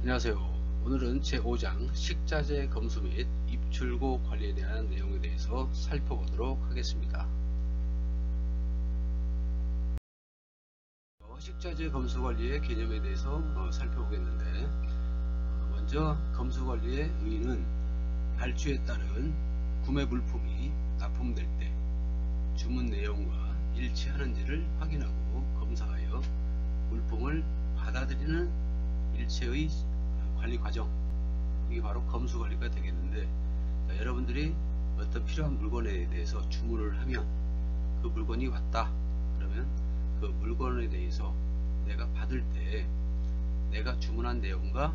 안녕하세요. 오늘은 제5장 식자재 검수 및 입출고 관리에 대한 내용에 대해서 살펴보도록 하겠습니다. 식자재 검수 관리의 개념에 대해서 살펴보겠는데, 먼저 검수 관리의 의의는 발주에 따른 구매 물품이 납품될 때 주문 내용과 일치하는지를 확인하고 검사하여 물품을 받아들이는 일체의 관리 과정, 이게 바로 검수 관리가 되겠는데, 여러분들이 어떤 필요한 물건에 대해서 주문을 하면 그 물건이 왔다 그러면 그 물건에 대해서 내가 받을 때 내가 주문한 내용과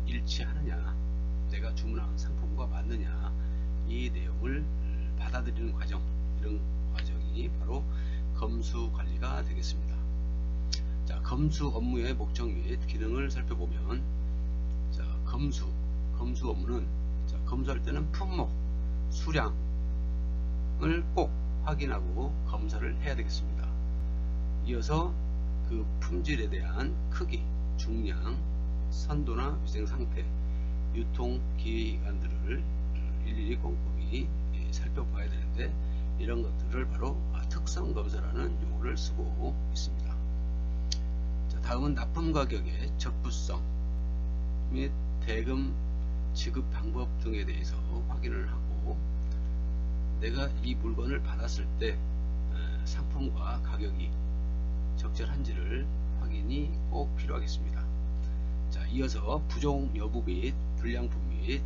일치하느냐, 내가 주문한 상품과 맞느냐, 이 내용을 받아들이는 과정, 이런 과정이 바로 검수 관리가 되겠습니다. 자, 검수 업무의 목적 및 기능을 살펴보면, 자, 검수 업무는, 자, 검수할 때는 품목, 수량을 꼭 확인하고 검사를 해야 되겠습니다. 이어서 그 품질에 대한 크기, 중량, 선도나 위생 상태, 유통 기간들을 일일이 꼼꼼히 살펴봐야 되는데, 이런 것들을 바로 특성 검사라는 용어를 쓰고 있습니다. 자, 다음은 납품 가격의 적부성 및 대금 지급 방법 등에 대해서 확인을 하고, 내가 이 물건을 받았을 때 상품과 가격이 적절한지를 확인이 꼭 필요하겠습니다. 자, 이어서 부족 여부 및 불량품 및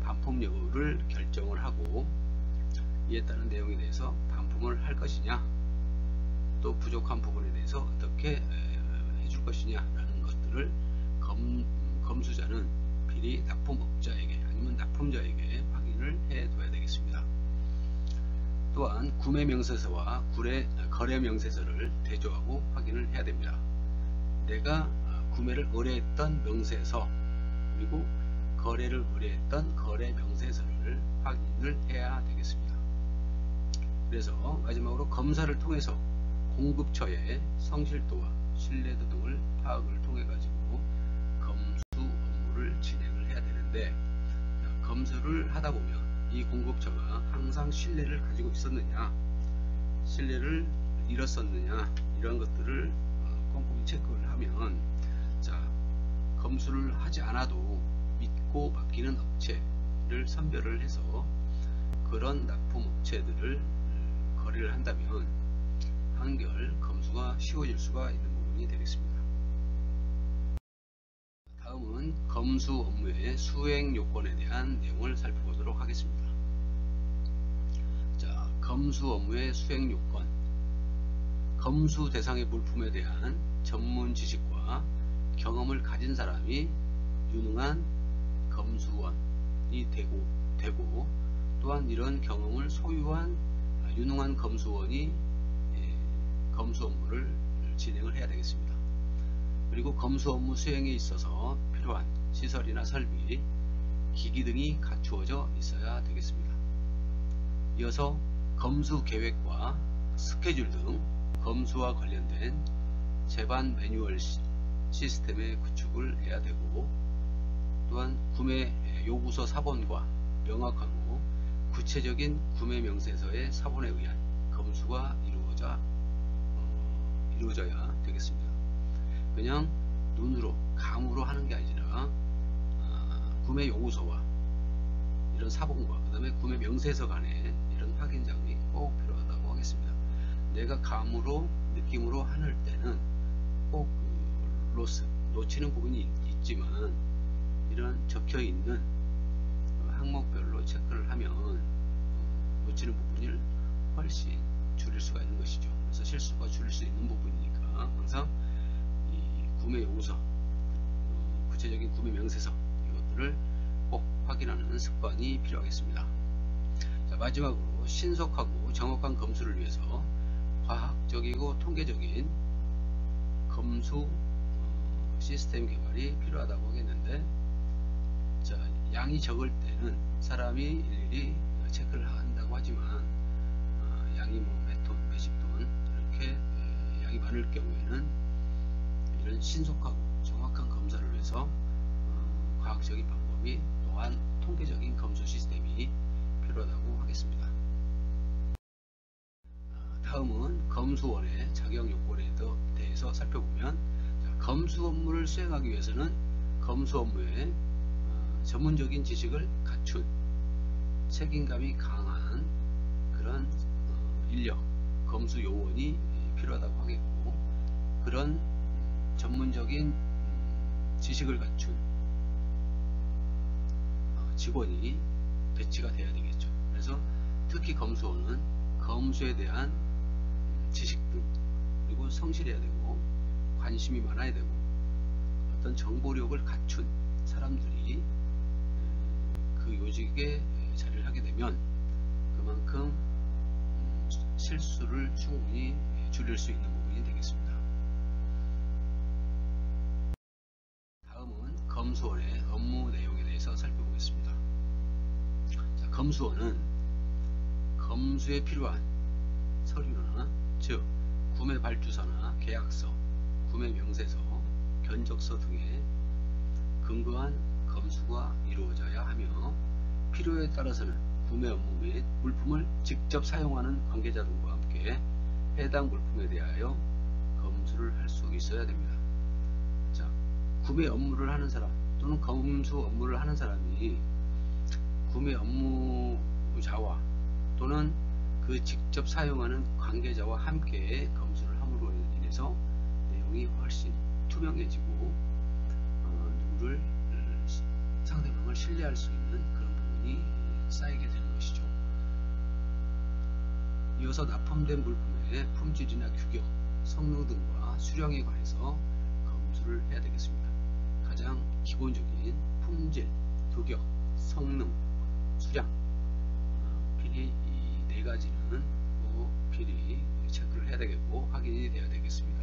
반품 여부를 결정을 하고, 이에 따른 내용에 대해서 반품을 할 것이냐, 또 부족한 부분에 대해서 어떻게 해줄 것이냐 라는 것들을 검수자는 미리 납품업자에게 아니면 납품자에게 확인을 해 둬야 되겠습니다. 또한 구매 명세서와 거래 명세서를 대조하고 확인을 해야 됩니다. 내가 구매를 의뢰했던 명세서 그리고 거래를 의뢰했던 거래 명세서를 확인을 해야 되겠습니다. 그래서 마지막으로 검사를 통해서 공급처의 성실도와 신뢰도 등을 파악을 통해 가지고 검수 업무를 진행을 해야 되는데, 검수를 하다 보면 이 공급처가 항상 신뢰를 가지고 있었느냐, 신뢰를 잃었었느냐, 이런 것들을 꼼꼼히 체크를 하면, 자, 검수를 하지 않아도 믿고 맡기는 업체를 선별을 해서 그런 납품 업체들을 거래를 한다면 한결 검수가 쉬워질 수가 있는 부분이 되겠습니다. 다음은 검수 업무의 수행 요건에 대한 내용을 살펴보도록 하겠습니다. 자, 검수 업무의 수행 요건. 검수 대상의 물품에 대한 전문 지식과 경험을 가진 사람이 유능한 검수원이 되고, 또한 이런 경험을 소유한 유능한 검수원이 검수 업무를 진행을 해야 되겠습니다. 그리고 검수 업무 수행에 있어서 필요한 시설이나 설비, 기기 등이 갖추어져 있어야 되겠습니다. 이어서 검수 계획과 스케줄 등 검수와 관련된 제반 매뉴얼 시스템의 구축을 해야 되고, 또한 구매 요구서 사본과 명확하고 구체적인 구매 명세서의 사본에 의한 검수가 이루어져야 되겠습니다. 그냥 눈으로 감으로 하는 게 아니라 구매 요구서와 이런 사본과 그 다음에 구매 명세서 간에 이런 확인장이 꼭 필요하다고 하겠습니다. 내가 감으로 느낌으로 하는 때는 꼭 놓치는 부분이 있지만, 이런 적혀 있는 항목별로 체크를 하면 놓치는 부분을 훨씬 줄일 수가 있는 것이죠. 그래서 실수가 줄일 수 있는 부분이니까 항상 이 구매 요구서, 구체적인 구매 명세서, 이것들을 꼭 확인하는 습관이 필요하겠습니다. 자, 마지막으로 신속하고 정확한 검수를 위해서 과학적이고 통계적인 검수 시스템 개발이 필요하다고 하겠는데, 자, 양이 적을 때는 사람이 일일이 체크를 한다고 하지만, 양이 몇 톤, 몇십 톤 이렇게 양이 많을 경우에는 이런 신속하고 정확한 검사를 위해서 과학적인 방법이 또한 통계적인 검수 시스템이 필요하다고 하겠습니다. 다음은 검수원의 자격 요건에 대해서 살펴보면, 검수 업무를 수행하기 위해서는 검수 업무에 전문적인 지식을 갖춘 책임감이 강한 그런 인력, 검수 요원이 필요하다고 하겠고, 그런 전문적인 지식을 갖춘 직원이 배치가 돼야 되겠죠. 그래서 특히 검수원은 검수에 대한 지식들, 그리고 성실해야 되고 관심이 많아야 되고 어떤 정보력을 갖춘 사람들이 그 요직에 자리를 하게 되면 그만큼 실수를 충분히 줄일 수 있는 부분이 되겠습니다. 다음은 검수원의 업무 내용에 대해서 살펴보겠습니다. 자, 검수원은 검수에 필요한 서류나, 즉 구매 발주서나 계약서, 구매 명세서, 견적서 등의 근거한 검수가 이루어져야 하며, 필요에 따라서는 구매 업무 및 물품을 직접 사용하는 관계자들과 함께 해당 물품에 대하여 검수를 할 수 있어야 됩니다. 자, 구매 업무를 하는 사람 또는 검수 업무를 하는 사람이 구매 업무자와 또는 그 직접 사용하는 관계자와 함께 검수를 함으로 인해서 내용이 훨씬 투명해지고 누구를 상대방을 신뢰할 수 있는 그런 부분이 쌓이게 되는 것이죠. 이어서 납품된 물품의 품질이나 규격, 성능 등과 수량에 관해서 검수를 해야 되겠습니다. 가장 기본적인 품질, 규격, 성능, 수량, 필히 이 네 가지는 필히 체크를 해야 되겠고 확인이 되어야 되겠습니다.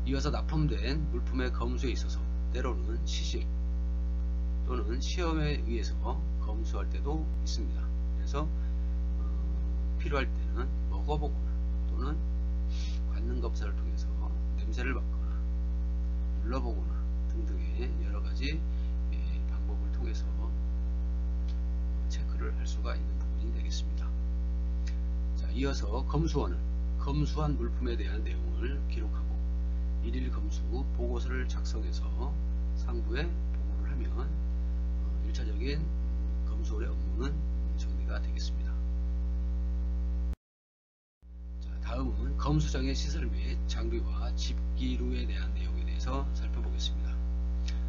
이어서 납품된 물품의 검수에 있어서 때로는 시식 또는 시험에 의해서 검수할 때도 있습니다. 그래서 필요할 때는 먹어보거나 또는 관능 검사를 통해서 냄새를 맡거나 눌러보거나 등등의 여러가지 방법을 통해서 체크를 할 수가 있는 부분이 되겠습니다. 자, 이어서 검수원은 검수한 물품에 대한 내용을 기록하고 일일 검수 보고서를 작성해서 상부에 보고를 하면 1차적인 검수원의 업무는 정리가 되겠습니다. 자, 다음은 검수장의 시설 및 장비와 집기류에 대한 내용에 대해서 살펴보겠습니다.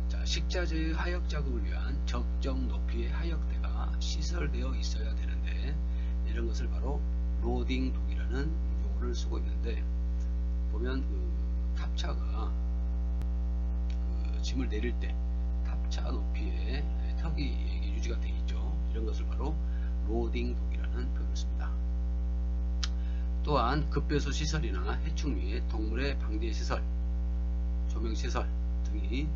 자, 식자재의 하역 작업을 위한 적정 높이의 하역대가 시설되어 있어야 되는데, 이런 것을 바로 로딩 독이라는 용어를 쓰고 있는데, 보면 그 탑차가 그 짐을 내릴 때 탑차 높이에 턱이 유지가 되어 있죠. 이런 것을 바로 로딩 독이라는 표현을 씁니다. 또한 급배수 시설이나 해충 및 동물의 방제 시설, 조명 시설 등이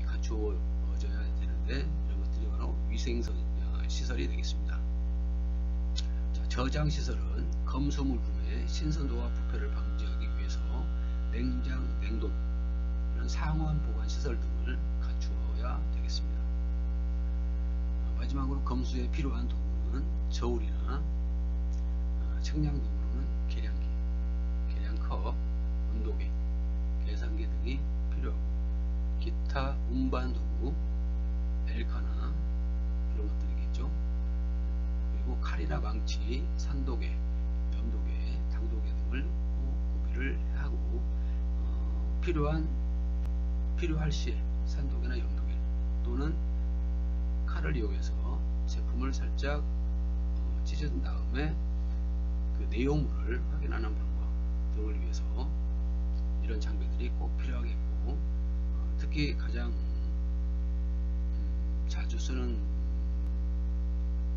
갖추어져야 되는데, 이런 것들이 바로 위생 시설이 되겠습니다. 자, 저장 시설은 검수 물품의 신선도와 부패를 방지하기 위해서 냉장, 냉동, 이런 상온 보관 시설 등을 갖추어야 되겠습니다. 마지막으로 검수에 필요한 도구는 저울이나 측량 도구로는 계량기, 계량컵, 온도계, 계산기 등이 필요하고, 기타 운반 도구, 엘카나 이런 것들이겠죠. 그리고 칼이나 망치, 산도계, 염도계, 당도계 등을 구비를 하고, 필요할 시에 산도계나 염도계 또는 칼을 이용해서 제품을 살짝 찢은 다음에 그 내용물을 확인하는 방법 등을 위해서 이런 장비들이 꼭 필요하겠고, 특히 가장 자주 쓰는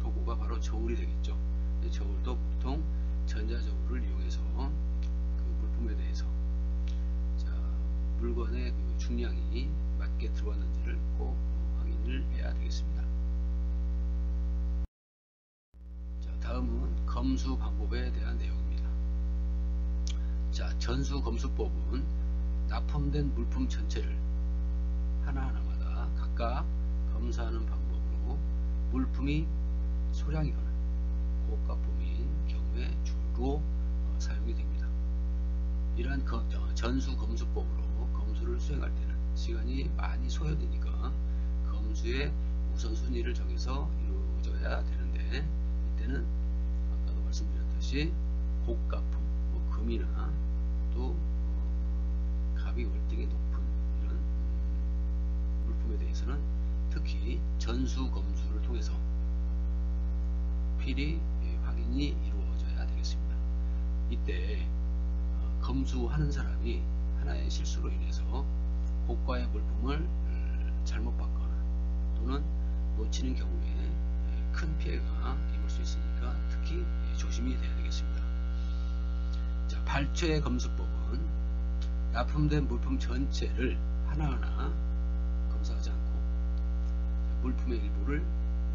도구가 바로 저울이 되겠죠. 저울도 보통 전자저울을 이용해서 그 물품에 대해서 물건의 그 중량이 맞게 들어왔는지를 꼭 확인을 해야 되겠습니다. 자, 다음은 검수 방법에 대한 내용입니다. 자, 전수검수법은 납품된 물품 전체를 하나하나마다 각각 검사하는 방법으로 물품이 소량이거나 고가품인 경우에 주로 사용이 됩니다. 이러한 전수검수법으로 검수를 수행할 때는 시간이 많이 소요되니까 검수의 우선순위를 정해서 이루어져야 되는데, 이때는 아까도 말씀드렸듯이 고가품, 금이나 또 값이 월등히 높은 이런 물품에 대해서는 특히 전수검수를 통해서 필히 확인이 이루어져야 되겠습니다. 이때 검수하는 사람이 하나의 실수로 인해서 고가의 물품을 잘못 받거나 또는 놓치는 경우에 큰 피해가 입을 수 있으니까 특히 조심이 돼야 되겠습니다. 자, 발췌 검수법은 납품된 물품 전체를 하나하나 검사하지 않고 물품의 일부를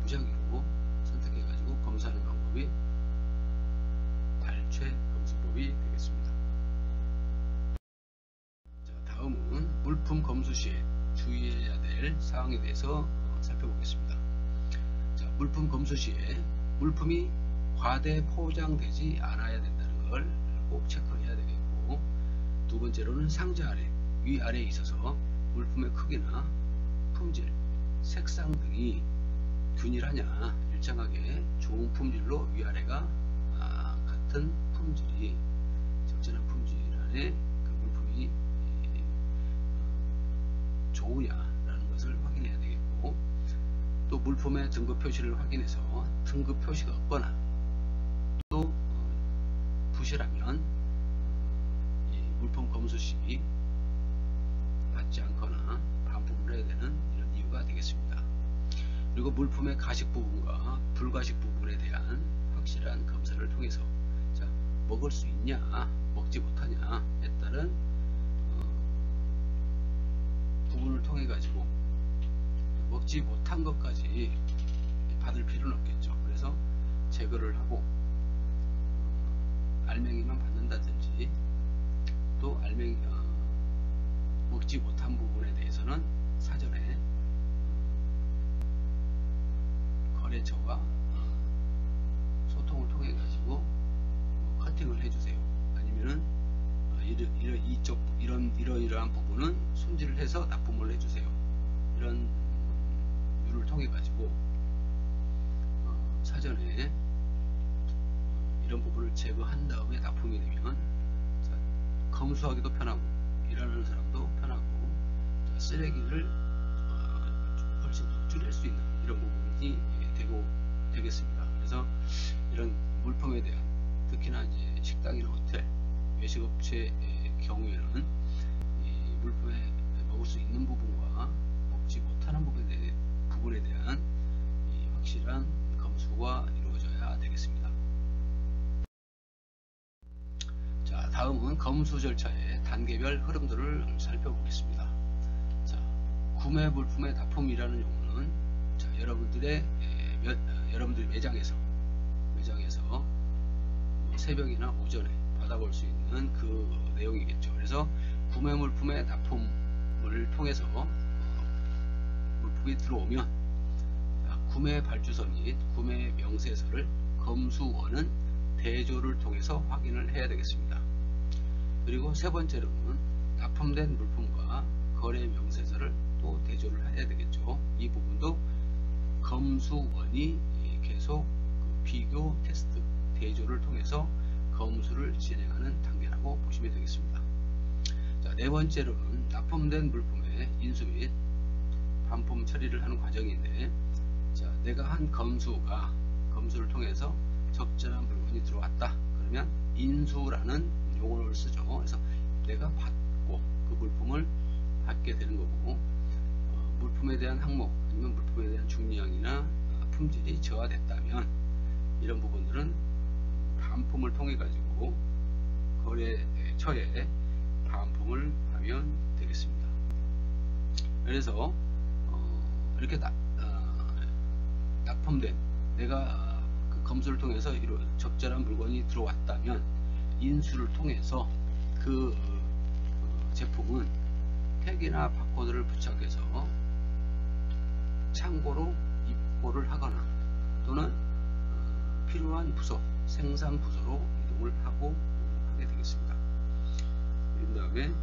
무작위로 선택해 가지고 검사하는 방법이 발췌 검수법이 되겠습니다. 자, 다음은 물품 검수 시에 주의해야 될 사항에 대해서 살펴보겠습니다. 자, 물품 검수 시에 물품이 과대 포장되지 않아야 된다는 걸 꼭 체크해야 되겠고, 두 번째로는 상자 아래, 위아래에 있어서 물품의 크기나 품질, 색상 등이 균일하냐, 일정하게 좋은 품질로 위아래가 같은 품질이, 적절한 품질 안에 그 물품이 좋으냐라는 것을 확인해야 되겠고, 또 물품의 등급 표시를 확인해서 등급 표시가 없거나 또 부실하면 이 물품 검수 시 받지 않거나 반품을 해야 되는 이런 이유가 되겠습니다. 그리고 물품의 가식 부분과 불가식 부분에 대한 확실한 검사를 통해서, 자, 먹을 수 있냐 먹지 못하냐에 따른 부분을 통해 가지고 먹지 못한 것까지 받을 필요는 없겠죠. 그래서 제거를 하고 알맹이만 받는다든지, 또 먹지 못한 부분에 대해서는 사전에 거래처와 소통을 통해 가지고 커팅을 해주세요. 아니면은 이러이러한 부분은 손질을 해서 납품을 해주세요. 이런 류를 통해 가지고 사전에 이런 부분을 제거한 다음에 납품이 되면, 자, 검수하기도 편하고 일하는 사람도 편하고, 자, 쓰레기를 훨씬 더 줄일 수 있는 이런 부분이 되겠습니다. 그래서 이런 물품에 대한, 특히나 이제 식당이나 호텔, 외식업체의 경우에는 이 물품에 먹을 수 있는 부분과 먹지 못하는 부분에 대한 이 확실한 검수가 이루어져야 되겠습니다. 자, 다음은 검수 절차의 단계별 흐름들을 살펴보겠습니다. 자, 구매 물품의 납품이라는 용어는, 자, 여러분들이 매장에서 새벽이나 오전에 받아볼 수 있는 그 내용이겠죠. 그래서 구매 물품의 납품을 통해서 물품이 들어오면, 자, 구매 발주서 및 구매 명세서를 검수원은 대조를 통해서 확인을 해야 되겠습니다. 그리고 세 번째로는 납품된 물품과 거래 명세서를 또 대조를 해야 되겠죠. 이 부분도 검수원이 계속 비교 테스트 대조를 통해서 검수를 진행하는 단계라고 보시면 되겠습니다. 자, 네 번째로는 납품된 물품의 인수 및 반품 처리를 하는 과정인데, 자, 내가 한 검수를 통해서 적절한 물건이 들어왔다 그러면 인수라는 용어를 쓰죠. 그래서 내가 받고 그 물품을 받게 되는 거고, 물품에 대한 항목 아니면 물품에 대한 중량이나 품질이 저하됐다면 이런 부분들은 반품을 통해 가지고 거래처에 반품을 하면 되겠습니다. 그래서 이렇게 납품된, 내가 그 검수를 통해서 적절한 물건이 들어왔다면 인수를 통해서 그 제품은 택이나 바코드를 부착해서 창고로 입고를 하거나 또는 필요한 부서, 생산 부서로 이동을 하고 하게 되겠습니다. 그 다음에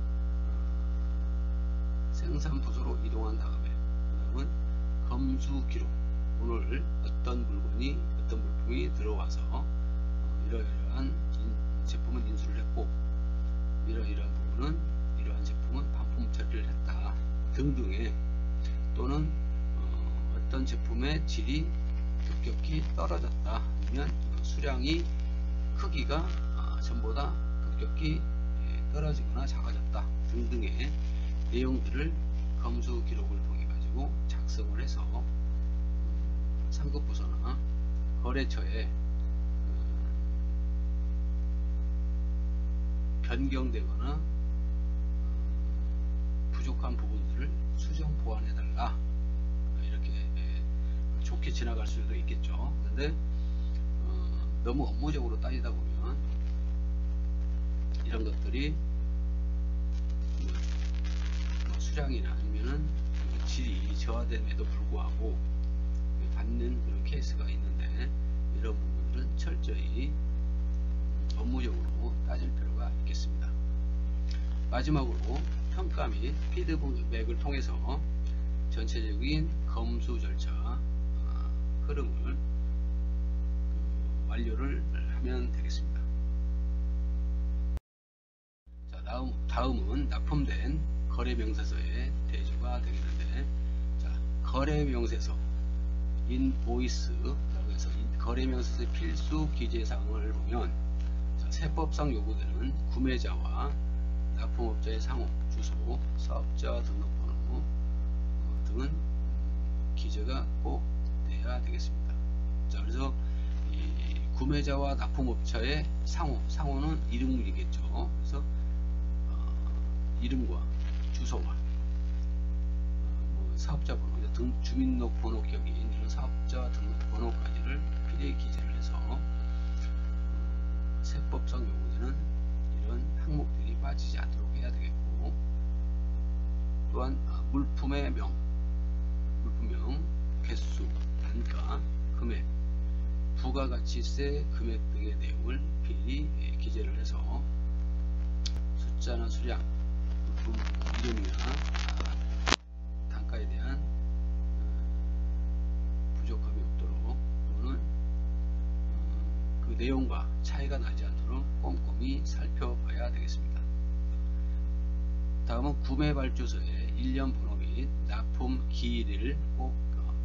생산 부서로 이동한 다음에 그다음은 검수 기록, 오늘 어떤 물품이 들어와서 이러이러한 제품은 인수를 했고 이러이러한 부분은 이러한 제품은 반품 처리를 했다 등등의, 또는 어떤 제품의 질이 급격히 떨어졌다, 아니면 수량이 크기가 전보다 급격히 떨어지거나 작아졌다 등등의 내용들을 검수 기록을 통해 가지고 작성을 해서 상급부서나 거래처에 변경되거나 부족한 부분들을 수정 보완해 달라, 이렇게 좋게 지나갈 수도 있겠죠. 그런데 너무 업무적으로 따지다 보면 이런 것들이 수량이나 아니면은 질이 저하됨에도 불구하고 받는 그런 케이스가 있는데, 이런 부분들은 철저히 업무적으로 따질 필요가 있겠습니다. 마지막으로 평가 및 피드백을 통해서 전체적인 검수 절차 흐름을 완료를 하면 되겠습니다. 자, 다음은 납품된 거래명세서의 대조가 되겠는데, 자, 거래명세서 인보이스라고 해서 거래명세서의 필수 기재사항을 보면, 자, 세법상 요구되는 구매자와 납품업자의 상호, 주소, 사업자 등록번호 등은 기재가 꼭 돼야 되겠습니다. 자, 그래서 이 구매자와 납품업자의 상호는 이름이겠죠. 그래서 이름과 주소와 사업자 번호 등 주민등록번호 격인 이런 사업자 등록번호까지를 필히 기재를 해서 세법상 요구되는 이런 항목들이 빠지지 않도록 해야 되겠고, 또한 물품명, 개수, 단가, 금액, 부가가치세 금액 등의 내용을 필히 기재를 해서 숫자나 수량, 물품 이름이나 단가에 대한 부족함이 없도록, 또는 그 내용과 차이가 나지 않도록 꼼꼼히 살펴봐야 되겠습니다. 다음은 구매발주서의 일련 번호 및 납품 기일을 꼭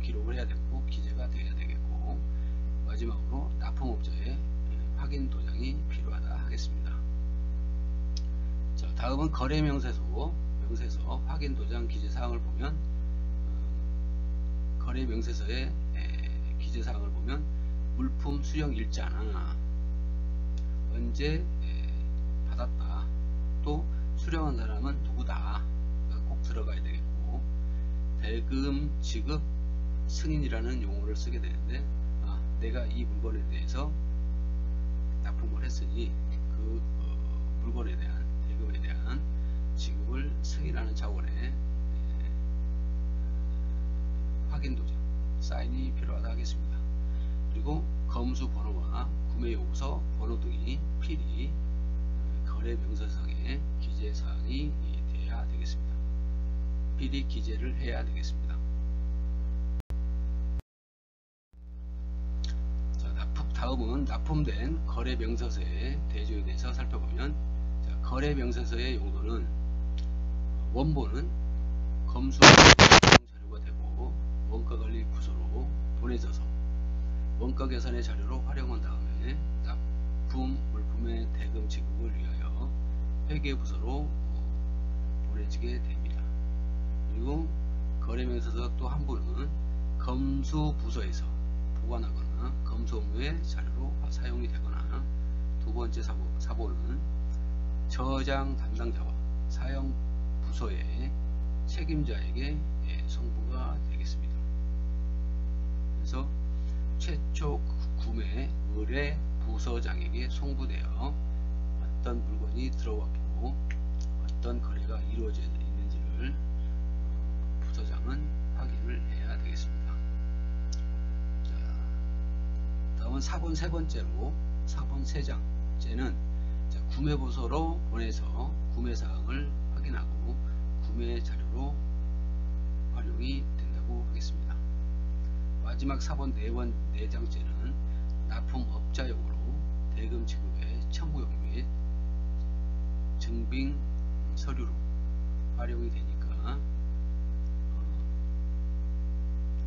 기록을 해야 되고 기재가 되어야 되겠고, 마지막으로 납품업자의 확인 도장이 필요하다 하겠습니다. 자, 다음은 거래명세서 확인 도장 기재사항을 보면, 거래명세서의 기재사항을 보면 물품 수령 일자나 언제 받았다, 또 수령한 사람은 누구다 꼭 들어가야 되겠고, 대금 지급 승인이라는 용어를 쓰게 되는데, 내가 이 물건에 대해서 납품을 했으니 그 물건에 대한 대금에 대한 지급을 승인하는 차원의 확인 도장 사인이 필요하다 하겠습니다. 그리고 검수 번호와 구매 요구서 번호 등이 필히 거래 명세서상의 기재 사항이 돼야 되겠습니다. 필히 기재를 해야 되겠습니다. 자, 다음은 납품된 거래 명세서의 대조에 대해서 살펴보면, 자, 거래 명세서의 용도는 원본은 검수 자료가 되고 원가관리 부서로 보내져서 원가 계산의 자료로 활용한 다음에 납품 물품의 대금 지급을 위하여 회계부서로 보내지게 됩니다. 그리고 거래명세서 또 한 부는 검수부서에서 보관하거나 검수 업무의 자료로 사용이 되거나, 두 번째 사보는 저장 담당자와 사용 부서의 책임자에게 송부가 되겠습니다. 그래서 최초 구매 의뢰 부서장에게 송부되어 어떤 물건이 들어왔고 어떤 거래가 이루어져 있는지를 것을 부서장은 확인을 해야 되겠습니다. 자, 다음은 4번 세 번째로 4번 3장째는 구매보서로 보내서 구매사항을 확인하고 구매 자료로 활용이 된다고 하겠습니다. 마지막 4번 4장째는 납품업자용으로 대금 지급의 청구용 및 증빙 서류로 활용이 되니까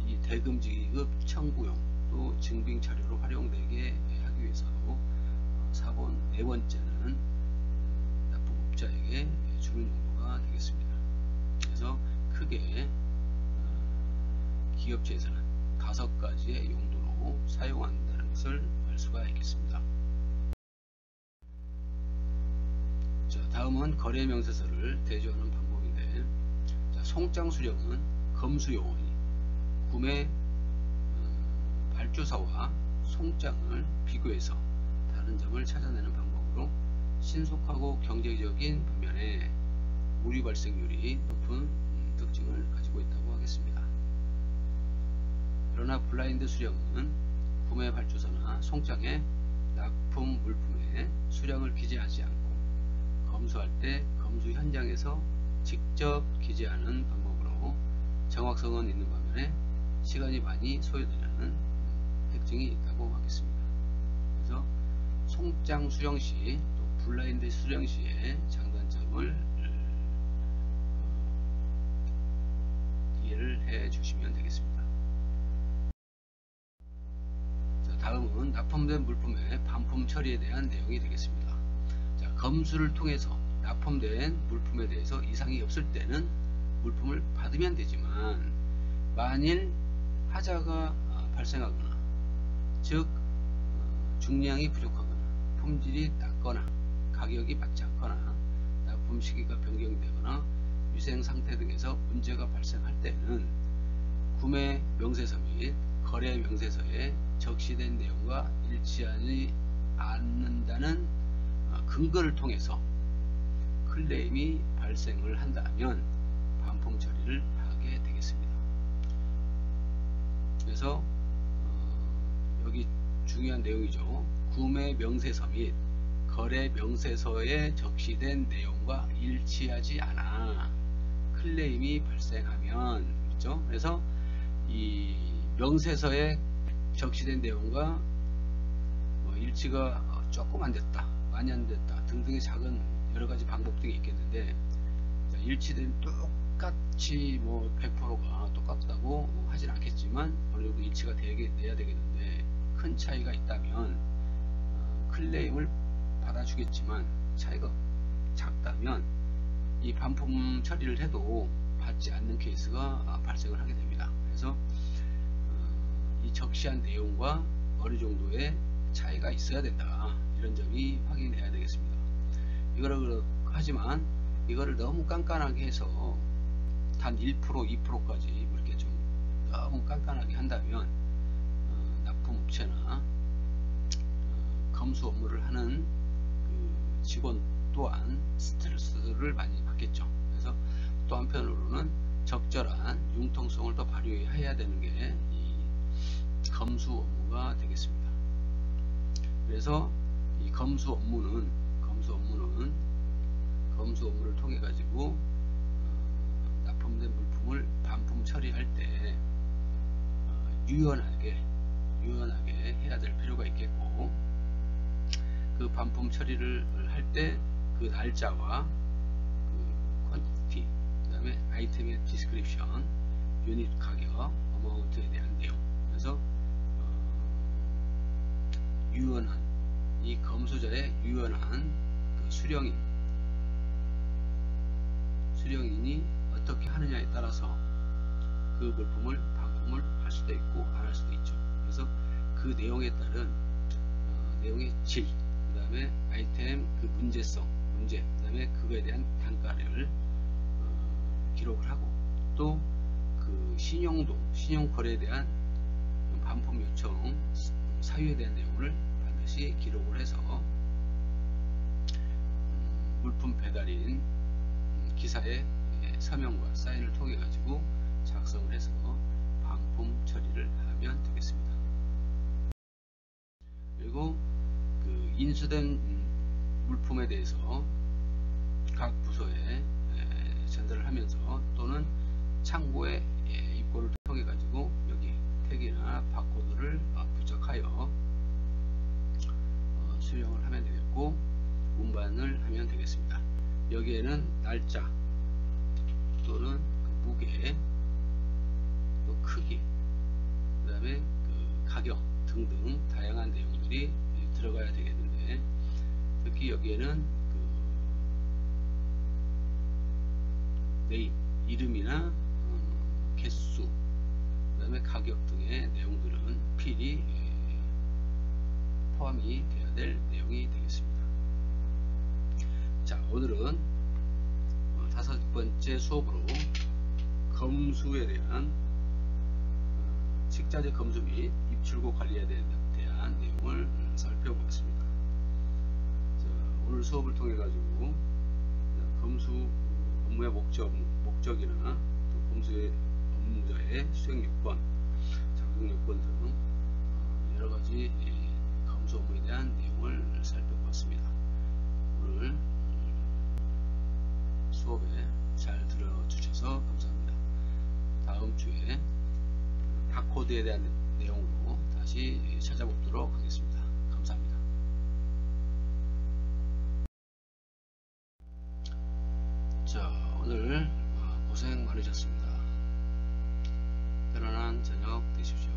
이 대금 지급 청구용 또 증빙 자료로 활용되게 하기 위해서도 4번 4번째는 납품업자에게 주는 용도가 되겠습니다. 그래서 크게 기업체에서는 5가지의 용도로 사용한다는 것을 알 수가 있겠습니다. 자, 다음은 거래명세서를 대조하는 방법인데, 송장 수령은 검수용어니 구매 발주사와 송장을 비교해서 다른 점을 찾아내는 방법으로 신속하고 경제적인 반면에 오류 발생률이 높은 특징을 가지고 있다고 하겠습니다. 그러나 블라인드 수령은 구매 발주서나 송장에 납품 물품에 수량을 기재하지 않고 검수할 때 검수 현장에서 직접 기재하는 방법으로 정확성은 있는 반면에 시간이 많이 소요되는 특징이 있다고 하겠습니다. 그래서 송장 수령 시 또 블라인드 수령 시의 장단점을 이해를 해 주시면 되겠습니다. 자, 다음은 납품된 물품의 반품 처리에 대한 내용이 되겠습니다. 자, 검수를 통해서 납품된 물품에 대해서 이상이 없을 때는 물품을 받으면 되지만, 만일 하자가 발생하거나 즉 중량이 부족하거나 품질이 낮거나 가격이 맞지 않거나 납품 시기가 변경되거나 위생 상태 등에서 문제가 발생할 때는 구매 명세서 및 거래 명세서에 적시된 내용과 일치하지 않는다는 근거를 통해서 클레임이 발생을 한다면 반품 처리를 하게 되겠습니다. 그래서 여기 중요한 내용이죠. 구매 명세서 및 거래 명세서에 적시된 내용과 일치하지 않아 클레임이 발생하면, 그렇죠? 그래서 이 명세서에 적시된 내용과 일치가 조금 안 됐다, 많이 안 됐다 등등의 작은 여러가지 방법 등이 있겠는데, 일치된 똑같이 100%가 똑같다고 하진 않겠지만 어느 정도 일치가 돼야 되겠는데, 큰 차이가 있다면 클레임을 받아주겠지만 차이가 작다면 이 반품 처리를 해도 받지 않는 케이스가 발생을 하게 됩니다. 그래서 이 적시한 내용과 어느 정도의 차이가 있어야 된다, 이런 점이 확인돼야 되겠습니다. 하지만 이거를 너무 깐깐하게 해서 단 1%, 2%까지 이렇게 좀 너무 깐깐하게 한다면 납품업체나 검수 업무를 하는 그 직원 또한 스트레스를 많이 받겠죠. 그래서 또 한편으로는 적절한 융통성을 더 발휘해야 되는 게 이 검수 업무가 되겠습니다. 그래서 이 검수 업무를 통해 가지고 납품된 물품을 반품 처리할 때 유연하게 해야 될 필요가 있겠고, 그 반품 처리를 할 때 그 날짜와 그 퀀티티, 그 다음에 아이템의 디스크립션, 유닛 가격, 어마운트에 대한 내용, 그래서 유연한, 이 검수자의 유연한 그 수령인이 어떻게 하느냐에 따라서 그 물품을 반품을 할 수도 있고 안 할 수도 있죠. 그래서 그 내용에 따른 내용의 질, 그 다음에 아이템 그 문제성, 그 다음에 그거에 대한 단가를 기록을 하고, 또 그 신용 거래에 대한 반품 요청 사유에 대한 내용을 반드시 기록을 해서 물품 배달인 기사에 서명과 사인을 통해 가지고 작성을 해서 반품 처리를 하면 되겠습니다. 그리고 그 인수된 물품에 대해서 각 부서에 전달을 하면서 또는 창고에 입고를 통해 가지고 여기 태그나 바코드를 부착하여 수령을 하면 되겠고 운반을 하면 되겠습니다. 여기에는 날짜 또는 그 무게 또 크기 그 다음에 그 가격 등등 다양한 내용들이 들어가야 되겠는데 특히 여기에는 그 네임 이름이나 개수 그 다음에 가격 등의 내용들은 필히 포함이 되어야 될 내용이 되겠습니다. 자, 오늘은 5번째 수업으로 검수에 대한 식자재 검수 및 입출고 관리에 대한 내용을 살펴보겠습니다. 자, 오늘 수업을 통해 가지고 검수 업무의 목적이나 또 검수의 업무자의 수행 요건, 작동 요건 등 여러가지 검수 업무에 대한 내용을 살펴보았습니다. 오늘 수업에 잘 들어주셔서 감사합니다. 다음 주에 바코드에 대한 내용으로 다시 찾아보도록 하겠습니다. 감사합니다. 자, 오늘 고생 많으셨습니다. 편안한 저녁 되십시오.